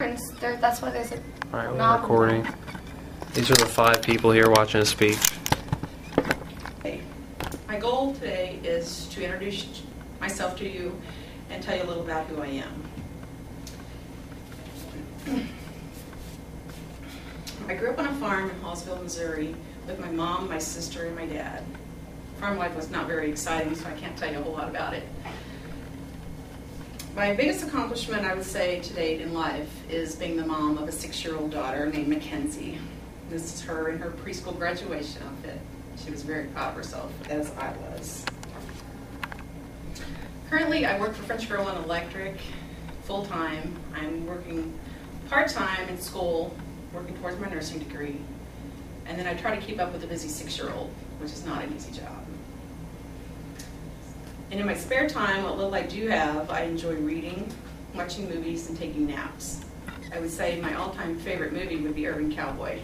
That's why there's a Alright, we're recording. These are the 5 people here watching us speak. Hey, my goal today is to introduce myself to you and tell you a little about who I am. I grew up on a farm in Hallsville, Missouri with my mom, my sister, and my dad. Farm life was not very exciting, so I can't tell you a whole lot about it. My biggest accomplishment, I would say, to date in life is being the mom of a 6-year-old daughter named Mackenzie. This is her in her preschool graduation outfit. She was very proud of herself, as I was. Currently, I work for French Girl and Electric full-time. I'm working part-time in school, working towards my nursing degree. And then I try to keep up with a busy 6-year-old, which is not an easy job. And in my spare time, what little I do have, I enjoy reading, watching movies, and taking naps. I would say my all-time favorite movie would be Urban Cowboy.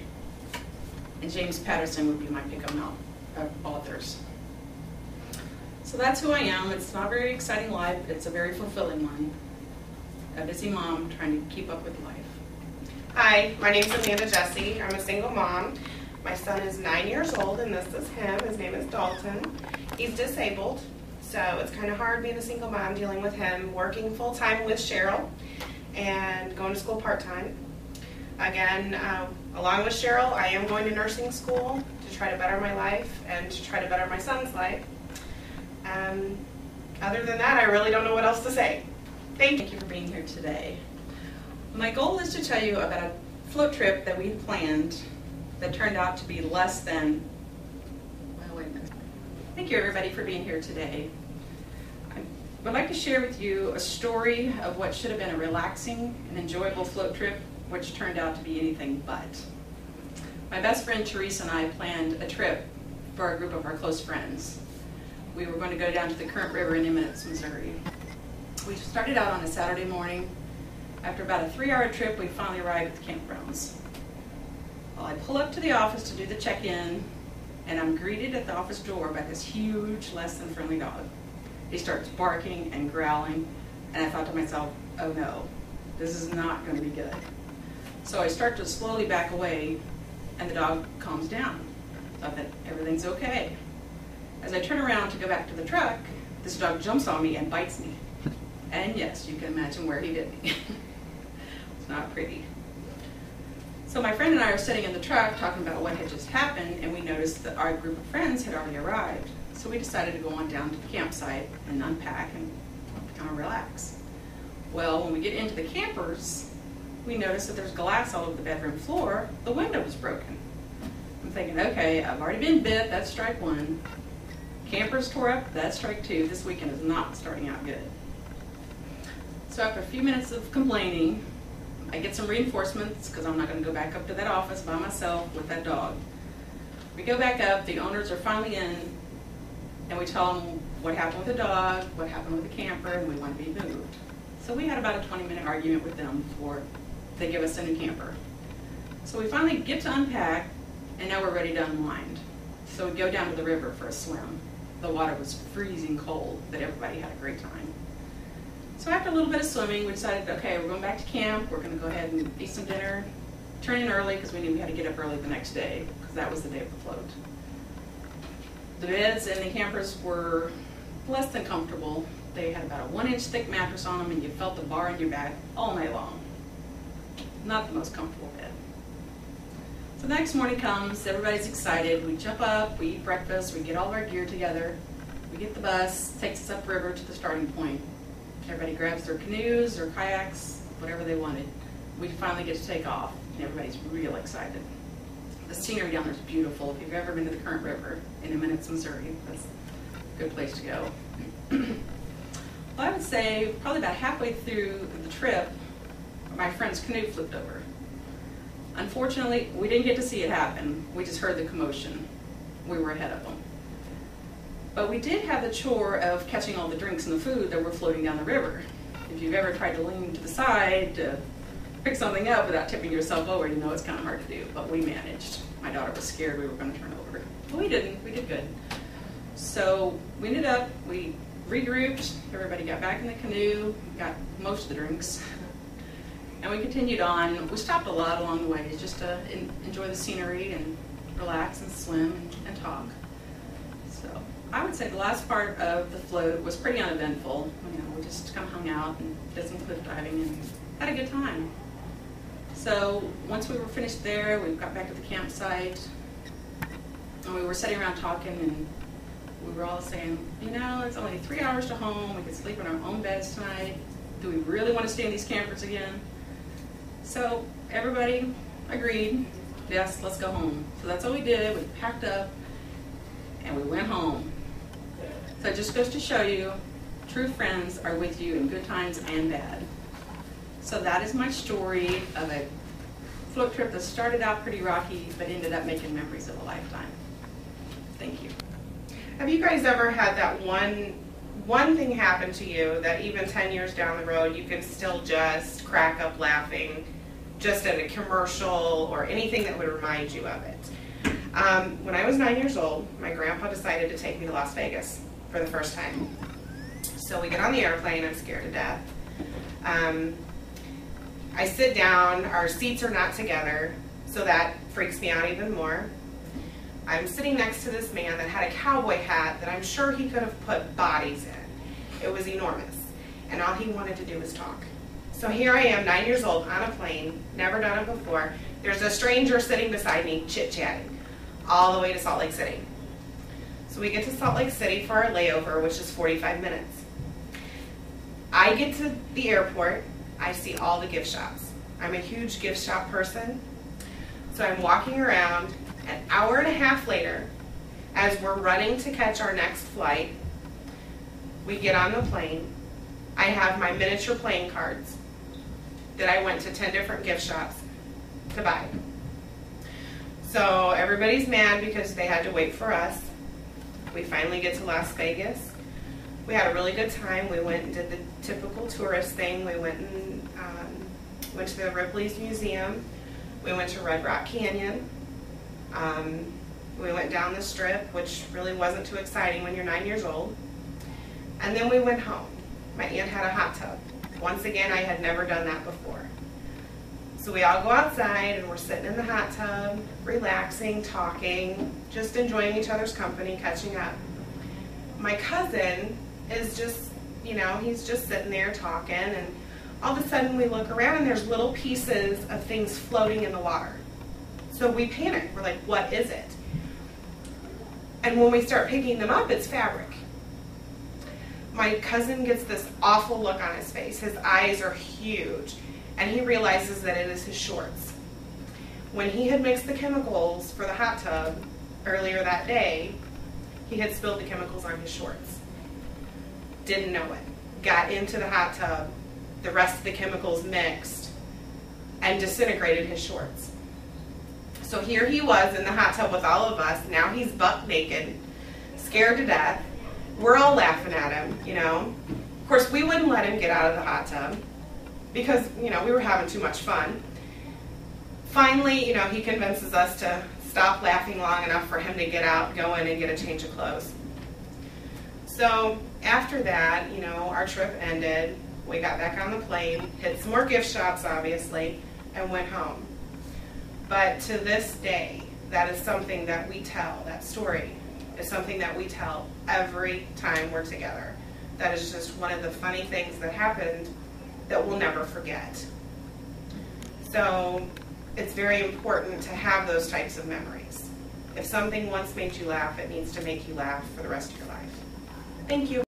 And James Patterson would be my pick of authors. So that's who I am. It's not a very exciting life, but it's a very fulfilling one. A busy mom trying to keep up with life. Hi, my name is Amanda Jesse. I'm a single mom. My son is 9 years old, and this is him. His name is Dalton. He's disabled. So it's kind of hard being a single mom, dealing with him, working full-time with Cheryl, and going to school part-time. Again, along with Cheryl, I am going to nursing school to try to better my life and to try to better my son's life. Other than that, I really don't know what else to say. Thank you for being here today. My goal is to tell you about a float trip that we planned that turned out to be less than, well, wait a minute. Thank you, everybody, for being here today. I would like to share with you a story of what should have been a relaxing and enjoyable float trip, which turned out to be anything but. My best friend Teresa and I planned a trip for a group of our close friends. We were going to go down to the Current River in Eminence, Missouri. We started out on a Saturday morning. After about a 3-hour trip, we finally arrived at the campgrounds. Well, I pull up to the office to do the check-in, and I'm greeted at the office door by this huge, less than friendly dog. He starts barking and growling, and I thought to myself, oh no, this is not going to be good. So I start to slowly back away, and the dog calms down. Thought that everything's okay. As I turn around to go back to the truck, this dog jumps on me and bites me. And yes, you can imagine where he bit me. It's not pretty. So my friend and I are sitting in the truck talking about what had just happened, and we noticed that our group of friends had already arrived. So we decided to go on down to the campsite and unpack and kind of relax. Well, when we get into the campers, we notice that there's glass all over the bedroom floor. The window was broken. I'm thinking, okay, I've already been bit, that's strike 1. Campers tore up, that's strike 2. This weekend is not starting out good. So after a few minutes of complaining, I get some reinforcements because I'm not going to go back up to that office by myself with that dog. We go back up, the owners are finally in, and we tell them what happened with the dog, what happened with the camper, and we want to be moved. So we had about a 20-minute argument with them before they give us a new camper. So we finally get to unpack, and now we're ready to unwind. So we go down to the river for a swim. The water was freezing cold, but everybody had a great time. So after a little bit of swimming, we decided, okay, we're going back to camp. We're going to go ahead and eat some dinner, turn in early because we knew we had to get up early the next day because that was the day of the float. The beds in the campers were less than comfortable. They had about a 1-inch thick mattress on them, and you felt the bar in your back all night long. Not the most comfortable bed. So the next morning comes, everybody's excited. We jump up, we eat breakfast, we get all of our gear together. We get the bus, takes us upriver to the starting point. Everybody grabs their canoes or kayaks, whatever they wanted. We finally get to take off, and everybody's real excited. The scenery down there is beautiful. If you've ever been to the Current River in Eminence, Missouri, that's a good place to go. Well, I would say probably about halfway through the trip, my friend's canoe flipped over. Unfortunately, we didn't get to see it happen. We just heard the commotion. We were ahead of them. But we did have the chore of catching all the drinks and the food that were floating down the river. If you've ever tried to lean to the side to pick something up without tipping yourself over, you know it's kind of hard to do, but we managed. My daughter was scared we were going to turn over. But we didn't. We did good. So we ended up, we regrouped, everybody got back in the canoe, got most of the drinks, And we continued on. We stopped a lot along the way just to enjoy the scenery and relax and swim and talk. So I would say the last part of the float was pretty uneventful. You know, we just kind of hung out and did some cliff diving and had a good time. So once we were finished there, we got back to the campsite and we were sitting around talking, and we were all saying, you know, it's only 3 hours to home. We could sleep in our own beds tonight. Do we really want to stay in these campers again? So everybody agreed, yes, let's go home. So that's what we did. We packed up and we went home. So it just goes to show you, true friends are with you in good times and bad. So that is my story of a float trip that started out pretty rocky but ended up making memories of a lifetime. Thank you. Have you guys ever had that one thing happen to you that even 10 years down the road you can still just crack up laughing just at a commercial or anything that would remind you of it? When I was 9 years old, my grandpa decided to take me to Las Vegas for the first time. So we get on the airplane, I'm scared to death. I sit down, our seats are not together, so that freaks me out even more. I'm sitting next to this man that had a cowboy hat that I'm sure he could have put bodies in. It was enormous, and all he wanted to do was talk. So here I am, 9 years old, on a plane, never done it before. There's a stranger sitting beside me, chit-chatting, all the way to Salt Lake City. So we get to Salt Lake City for our layover, which is 45 minutes. I get to the airport, I see all the gift shops. I'm a huge gift shop person, so I'm walking around. An hour and a half later, as we're running to catch our next flight, we get on the plane. I have my miniature playing cards that I went to 10 different gift shops to buy. So everybody's mad because they had to wait for us. We finally get to Las Vegas. We had a really good time. We went and did the typical tourist thing. We went to the Ripley's Museum. We went to Red Rock Canyon. We went down the strip, which really wasn't too exciting when you're 9 years old. And then we went home. My aunt had a hot tub. Once again, I had never done that before. So we all go outside and we're sitting in the hot tub, relaxing, talking, just enjoying each other's company, catching up. My cousin is just, you know, he's just sitting there talking, and all of a sudden we look around and there's little pieces of things floating in the water. So we panic. We're like, what is it? And when we start picking them up, it's fabric. My cousin gets this awful look on his face. His eyes are huge, and he realizes that it is his shorts. When he had mixed the chemicals for the hot tub earlier that day, he had spilled the chemicals on his shorts. Didn't know it. Got into the hot tub, the rest of the chemicals mixed, and disintegrated his shorts. So here he was in the hot tub with all of us. Now he's buck naked, scared to death. We're all laughing at him, you know. Of course, we wouldn't let him get out of the hot tub because, you know, we were having too much fun. Finally, you know, he convinces us to stop laughing long enough for him to get out, go in, and get a change of clothes. So after that, you know, our trip ended. We got back on the plane, hit some more gift shops, obviously, and went home. But to this day, that is something that we tell, that story is something that we tell every time we're together. That is just one of the funny things that happened that we'll never forget. So it's very important to have those types of memories. If something once made you laugh, it needs to make you laugh for the rest of your life. Thank you.